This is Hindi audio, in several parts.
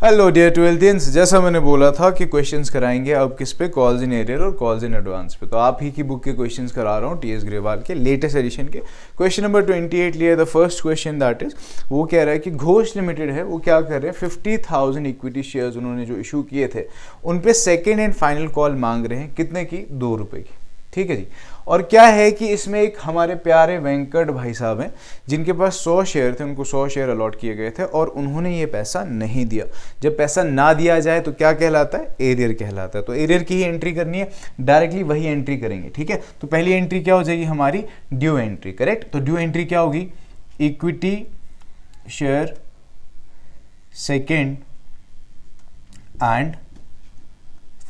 हेलो डियर ट्वेल्थियंस, जैसा मैंने बोला था कि क्वेश्चंस कराएंगे अब किस पे, कॉल्स इन एरियर और कॉल्स इन एडवांस पे। तो आप ही की बुक के क्वेश्चंस करा रहा हूँ, टीएस ग्रेवाल के लेटेस्ट एडिशन के। क्वेश्चन नंबर 28 लिया the first question, that is वो कह रहा है कि घोष लिमिटेड है, वो क्या कर रहे हैं 50,000 इक्विटी शेयर्स उन्होंने जो इशू किए थे उन पे सेकेंड एंड फाइनल कॉल मांग रहे हैं, कितने की? 2 रुपये की। ठीक है जी। और क्या है कि इसमें एक हमारे प्यारे वेंकट भाई साहब हैं जिनके पास 100 शेयर थे, उनको 100 शेयर अलॉट किए गए थे और उन्होंने ये पैसा नहीं दिया। जब पैसा ना दिया जाए तो क्या कहलाता है? एरियर कहलाता है। तो एरियर की ही एंट्री करनी है, डायरेक्टली वही एंट्री करेंगे। ठीक है, तो पहली एंट्री क्या हो जाएगी हमारी? Due entry. करेक्ट। तो ड्यू एंट्री क्या होगी? Equity share second and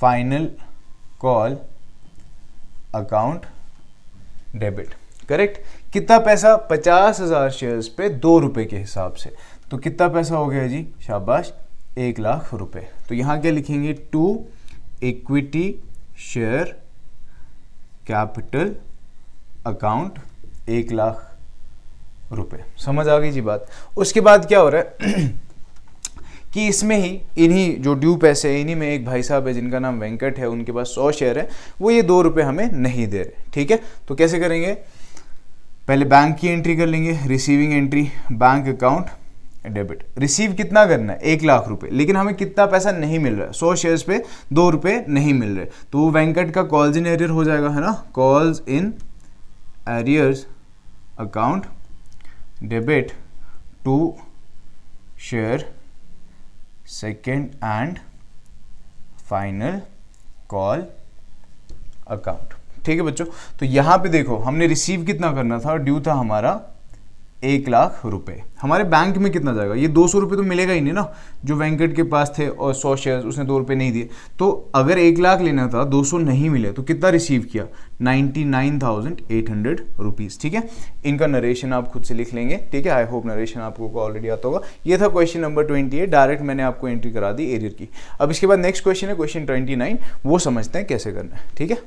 final call account debit. Correct. कितना पैसा? 50,000 शेयर्स पे 2 रुपए के हिसाब से। तो कितना पैसा हो गया जी? शाबाश, 1 लाख रुपए। तो यहां क्या लिखेंगे? To equity share capital account 1 lakh रुपए। समझ आ गई जी बात। उसके बाद क्या हो रहा है कि इसमें ही इन्हीं जो ड्यू पैसे हैं, इन्हीं में एक भाई साहब है जिनका नाम वेंकट है, उनके पास 100 शेयर है, वो ये 2 रुपये हमें नहीं दे रहे। ठीक है, तो कैसे करेंगे? पहले बैंक की एंट्री कर लेंगे, receiving entry, bank account debit. Receive कितना करना है? 1 लाख रुपए, लेकिन हमें कितना पैसा नहीं मिल रहा है? 100 शेयर्स पे 2 रुपये नहीं मिल रहे, तो वो वेंकट का कॉल्स इन एरियर हो जाएगा, है ना। Calls in arrears account debit to share second and final call account. ठीक है बच्चों, तो यहां पे देखो हमने रिसीव कितना करना था, ड्यू था हमारा 1 लाख रुपए। हमारे बैंक में कितना जाएगा? ये 200 रुपये तो मिलेगा ही नहीं ना, जो वेंकट के पास थे और 100 शेयर उसने 2 रुपये नहीं दिए। तो अगर 1 लाख लेना था, 200 नहीं मिले, तो कितना रिसीव किया? 99,800 रुपीज़। ठीक है, इनका नरेशन आप खुद से लिख लेंगे। ठीक है, आई होप नरेशन आपको ऑलरेडी आता होगा। ये था क्वेश्चन नंबर 28, डायरेक्ट मैंने आपको एंट्री करा दी एरियर की। अब इसके बाद नेक्स्ट क्वेश्चन है क्वेश्चन 29, वो समझते हैं कैसे करना है। ठीक है,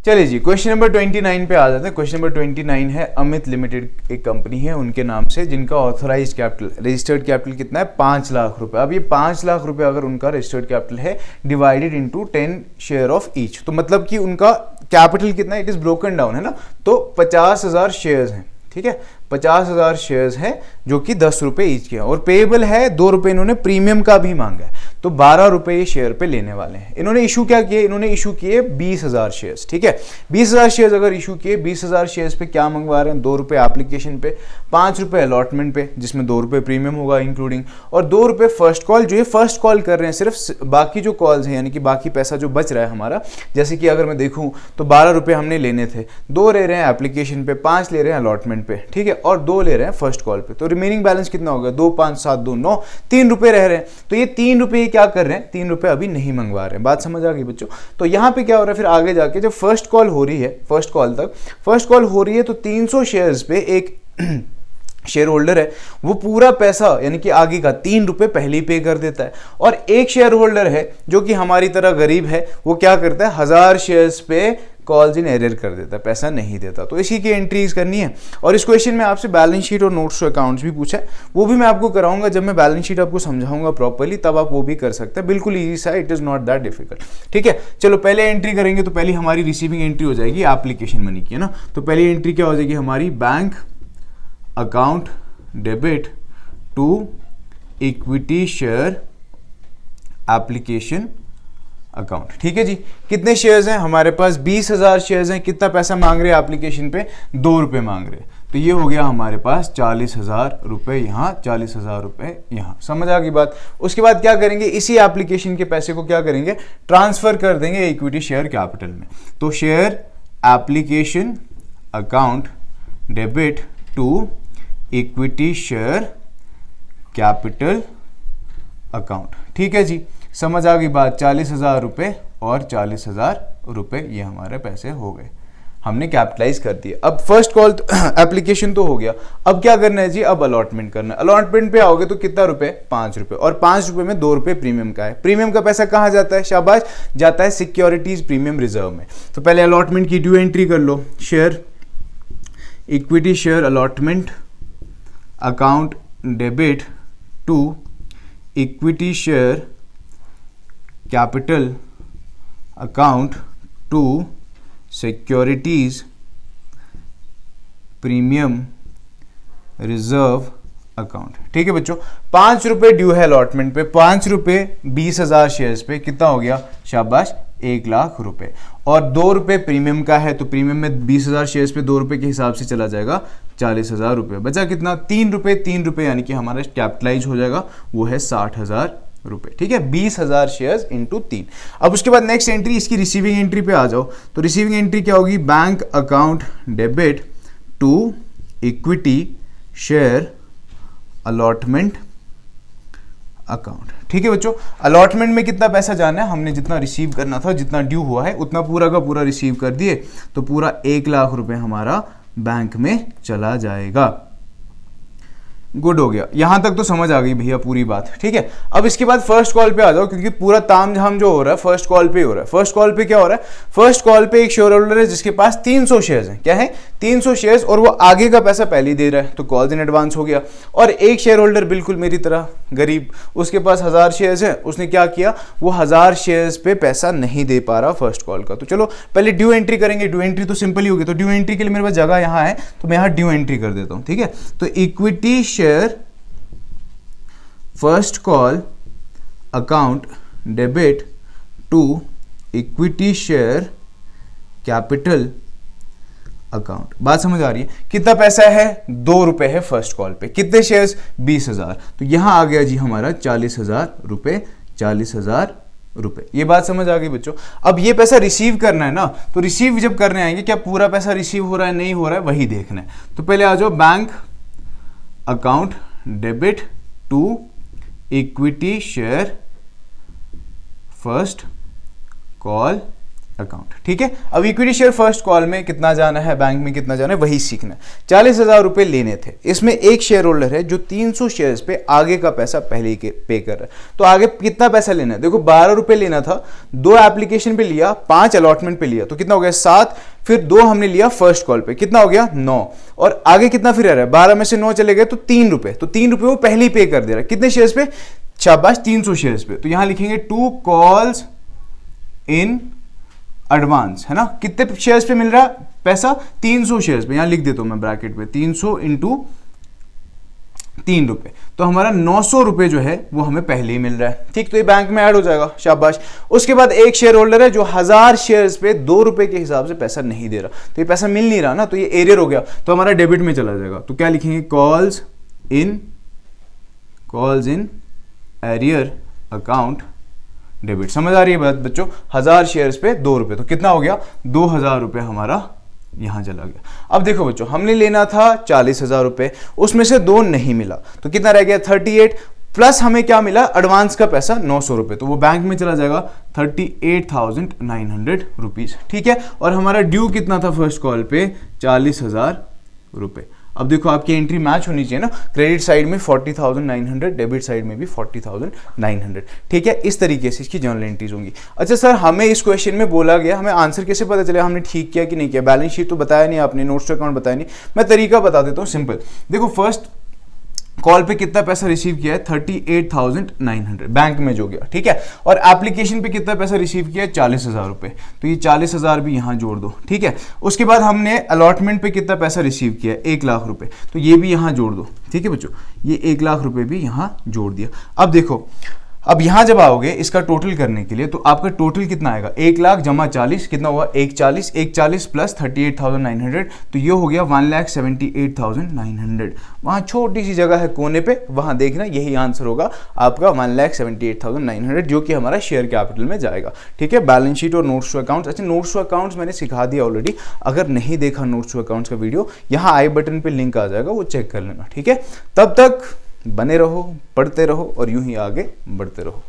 चलिए जी क्वेश्चन नंबर 29 पे आ जाते हैं। क्वेश्चन नंबर 29 है अमित लिमिटेड, एक कंपनी है उनके नाम से, जिनका ऑथराइज्ड कैपिटल, रजिस्टर्ड कैपिटल कितना है? 5 लाख रुपए। अब ये 5 लाख रुपए अगर उनका रजिस्टर्ड कैपिटल है, divided into 10 share of each, तो मतलब कि उनका कैपिटल कितना है? इट इज ब्रोकन डाउन, है ना। तो 50,000 शेयर्स हैं। ठीक है, 50,000 शेयर्स हैं जो कि 10 रुपए ईच के हैं, और पेएबल है 2 रुपए इन्होंने प्रीमियम का भी मांगा है, तो 12 रुपए ये शेयर पे लेने वाले हैं। इन्होंने इशू क्या किए? इन्होंने इशू किए 20,000 शेयर्स। ठीक है, 20,000 शेयर्स अगर इशू किए, 20,000 शेयर्स पे क्या मंगवा रहे हैं? 2 रुपए एप्लीकेशन पे, 5 रुपए अलॉटमेंट पे, जिसमें 2 रुपए प्रीमियम होगा इंक्लूडिंग, और 2 रुपए फर्स्ट कॉल। जो ये फर्स्ट कॉल कर रहे हैं सिर्फ, बाकी जो कॉल्स हैं यानी कि बाकी पैसा जो बच रहा है हमारा, जैसे कि अगर मैं देखूं तो 12 रुपए हमने लेने थे, 2 ले रहे हैं एप्लीकेशन पे, 5 ले रहे हैं अलॉटमेंट पे, ठीक है, और 2 ले रहे हैं फर्स्ट कॉल पे। तो रिमेनिंग बैलेंस कितना होगा? 2 5 7 2 9, 3 रुपए रह रहे हैं। तो ये 3 रुपए क्या कर रहे हैं? 3 रुपए अभी नहीं मंगवा रहे हैं। बात समझ आ गई बच्चों? तो यहां पे क्या हो रहा है फिर आगे जाके, जब फर्स्ट कॉल हो रही है, फर्स्ट कॉल तक फर्स्ट कॉल हो रही है, तो 300 शेयर्स पे एक शेयर होल्डर है, वो पूरा पैसा यानी कि आगे का 3 रुपए पहले ही पे कर देता है, और एक शेयर होल्डर है जो कि हमारी तरह गरीब है, वो क्या करता है? 1000 शेयर्स पे कॉल्स इन एरियर कर देता है, पैसा नहीं देता। तो इसी की एंट्रीज करनी है। और इस क्वेश्चन में आपसे बैलेंस शीट और नोट्स टू अकाउंट्स भी पूछा है, वो भी मैं आपको कराऊंगा जब मैं बैलेंस शीट आपको समझाऊंगा प्रॉपर्ली, तब आप वो भी कर सकते हैं। बिल्कुल ईजी सा, it is not that difficult. ठीक है, चलो पहले एंट्री करेंगे। तो पहली हमारी रिसीविंग एंट्री हो जाएगी एप्लीकेशन मनी की, है ना। तो पहली एंट्री क्या हो जाएगी हमारी? Bank account debit to equity share application account. ठीक है जी, कितने शेयर्स हैं हमारे पास? 20,000 शेयर्स हैं। कितना पैसा मांग रहे हैं एप्लीकेशन पे? 2 रुपए मांग रहे हैं। तो ये हो गया हमारे पास 40,000 रुपए यहाँ, 40,000 रुपए यहाँ। समझ आ गई बात? उसके बाद क्या करेंगे? इसी एप्लीकेशन के पैसे को क्या करेंगे? ट्रांसफर कर देंगे इक्विटी शेयर कैपिटल में। तो share application account debit to equity share capital account. ठीक है जी, समझ आ गई बात? 40,000 रुपए और 40,000 रुपए ये हमारे पैसे हो गए, हमने कैपिटलाइज कर दिए। अब फर्स्ट कॉल एप्लीकेशन तो हो गया, अब क्या करना है जी? अब अलॉटमेंट करना है। अलॉटमेंट पे आओगे तो कितना रुपए? 5 रुपए, और 5 रुपए में 2 रुपए प्रीमियम का है। प्रीमियम का पैसा कहाँ जाता है? शाबाश, जाता है सिक्योरिटीज प्रीमियम रिजर्व में। तो पहले अलॉटमेंट की ड्यू एंट्री कर लो। Share equity share allotment account debit to equity share capital account to securities premium reserve account. ठीक है बच्चों, 5 रुपए ड्यू है अलॉटमेंट पे, 5 रुपए 20,000 शेयर्स पे कितना हो गया, शाबाश 1 लाख रुपए। और 2 रुपए प्रीमियम का है, तो प्रीमियम में 20,000 शेयर्स पे 2 रुपए के हिसाब से चला जाएगा 40,000 रुपए। बचा कितना, 3 रुपए यानी कि हमारा कैपिटलाइज हो जाएगा, वो है 60,000 रुपए। ठीक है, 20,000 शेयर्स इंटू 3। अब उसके बाद नेक्स्ट एंट्री, इसकी रिसीविंग एंट्री पे आ जाओ। तो रिसीविंग एंट्री क्या होगी, bank account debit to equity share allotment account. ठीक है बच्चों, अलॉटमेंट में कितना पैसा जाना है, हमने जितना रिसीव करना था, जितना ड्यू हुआ है उतना पूरा का पूरा रिसीव कर दिए, तो पूरा 1 लाख रुपए हमारा बैंक में चला जाएगा। गुड हो गया, यहां तक तो समझ आ गई भैया पूरी बात। ठीक है, अब इसके बाद फर्स्ट कॉल पे आ जाओ, क्योंकि पूरा तामझाम जो हो रहा है फर्स्ट कॉल पे हो रहा है। फर्स्ट कॉल पे क्या हो रहा है, फर्स्ट कॉल पे एक शेयर होल्डर है जिसके पास 300 शेयर्स हैं। क्या है, 300 शेयर्स, और वो आगे का पैसा पहले ही दे रहा है, तो कॉल्स इन एडवांस हो गया। और एक शेयर होल्डर बिल्कुल मेरी तरह गरीब, उसके पास 1000 शेयर्स है, उसने क्या किया, वो 1000 शेयर्स पे पैसा नहीं दे पा रहा फर्स्ट कॉल का। तो चलो पहले ड्यू एंट्री करेंगे, ड्यू एंट्री तो सिंपल ही होगी। तो ड्यू एंट्री के लिए मेरे पास जगह यहाँ है, तो मैं यहाँ ड्यू एंट्री कर देता हूँ। ठीक है, तो equity share first call account debit to equity share capital account. बात समझ आ रही है, कितना पैसा है, 2 रुपए है फर्स्ट कॉल पे, कितने शेयर्स, 20,000, तो यहां आ गया जी हमारा 40,000 रुपए, 40,000 रुपए। ये बात समझ आ गई बच्चों। अब ये पैसा रिसीव करना है ना, तो रिसीव जब करने आएंगे, क्या पूरा पैसा रिसीव हो रहा है नहीं हो रहा है, वही देखना है। तो पहले आ जाओ, bank account debit to equity share first call account. ठीक है, अब इक्विटी शेयर फर्स्ट कॉल में कितना जाना है, बैंक में कितना जाना है, वही सीखना है। 40,000 रुपए लेने थे, इसमें एक शेयर होल्डर है जो 300 शेयर्स पे आगे का पैसा पहले ही पे कर रहा है। तो आगे कितना पैसा लेना है, देखो 12 रुपए लेना था, 2 एप्लीकेशन पे लिया, 5 अलॉटमेंट पे लिया, तो कितना हो गया 7, फिर 2 हमने लिया फर्स्ट कॉल पे, कितना हो गया 9, और आगे कितना फिर आ रहा है, 12 में से 9 चले गए तो 3 रुपए, तो 3 रुपए वो पहले ही पे कर दे रहा है, कितने शेयर्स पे, शाबाश 300 शेयर्स पे। तो यहां लिखेंगे 2 कॉल्स इन एडवांस, है ना, कितने शेयर्स पे मिल रहा है पैसा, 300 शेयर्स पे, यहां लिख देता हूं मैं ब्रैकेट पे, 300 इंटू 3 रुपए, तो हमारा 900 रुपए जो है वो हमें पहले ही मिल रहा है। ठीक, तो ये बैंक में ऐड हो जाएगा, शाबाश। उसके बाद एक शेयर होल्डर है जो 1000 शेयर्स पे 2 रुपए के हिसाब से पैसा नहीं दे रहा, तो ये पैसा मिल नहीं रहा ना, तो ये एरियर हो गया, तो हमारा डेबिट में चला जाएगा। तो क्या लिखेंगे, calls in arrear account debit. समझ आ रही है बात बच्चों, 1000 शेयर्स पे 2 रुपए, तो कितना हो गया, 2000 रुपए हमारा यहां चला गया। अब देखो बच्चों, हमने लेना था 40,000 रुपए, उसमें से 2 नहीं मिला, तो कितना रह गया 38, प्लस हमें क्या मिला, एडवांस का पैसा 900 रुपए, तो वो बैंक में चला जाएगा 38,900 रुपीज। ठीक है, और हमारा ड्यू कितना था फर्स्ट कॉल पे, 40,000 रुपए। अब देखो आपकी एंट्री मैच होनी चाहिए ना, क्रेडिट साइड में 40,900, डेबिट साइड में भी 40,900। ठीक है, इस तरीके से इसकी जर्नल एंट्रीज होंगी। अच्छा सर, हमें इस क्वेश्चन में बोला गया, हमें आंसर कैसे पता चले, हमने ठीक किया कि नहीं किया, बैलेंस शीट तो बताया नहीं आपने, नोट्स टू अकाउंट बताया नहीं, मैं तरीका बता देता हूँ सिंपल। देखो फर्स्ट कॉल पे कितना पैसा रिसीव किया है, 38,900 बैंक में जो गया। ठीक है, और एप्लीकेशन पे कितना पैसा रिसीव किया है, 40,000 रुपए, तो ये 40,000 भी यहां जोड़ दो। ठीक है, उसके बाद हमने अलॉटमेंट पे कितना पैसा रिसीव किया है, 1 लाख रुपए, तो ये भी यहां जोड़ दो। ठीक है बच्चों, ये 1 लाख रुपए भी यहां जोड़ दिया। अब देखो, अब यहां जब आओगे इसका टोटल करने के लिए, तो आपका टोटल कितना आएगा, 1 लाख जमा 40 कितना हुआ, 140 प्लस 38,900, तो ये हो गया 1,78,900। वहां छोटी सी जगह है कोने पे, वहां देखना, यही आंसर होगा आपका 1,78,900, जो कि हमारा शेयर कैपिटल में जाएगा। ठीक है, बैलेंस शीट और नोट्स टू अकाउंट्स। अच्छा, नोट्स टू अकाउंट्स मैंने सिखा दिया ऑलरेडी, अगर नहीं देखा नोट्स टू अकाउंट्स का वीडियो, यहाँ आई बटन पे लिंक आ जाएगा, वो चेक कर लेना। ठीक है, तब तक बने रहो, पढ़ते रहो और यूं ही आगे बढ़ते रहो।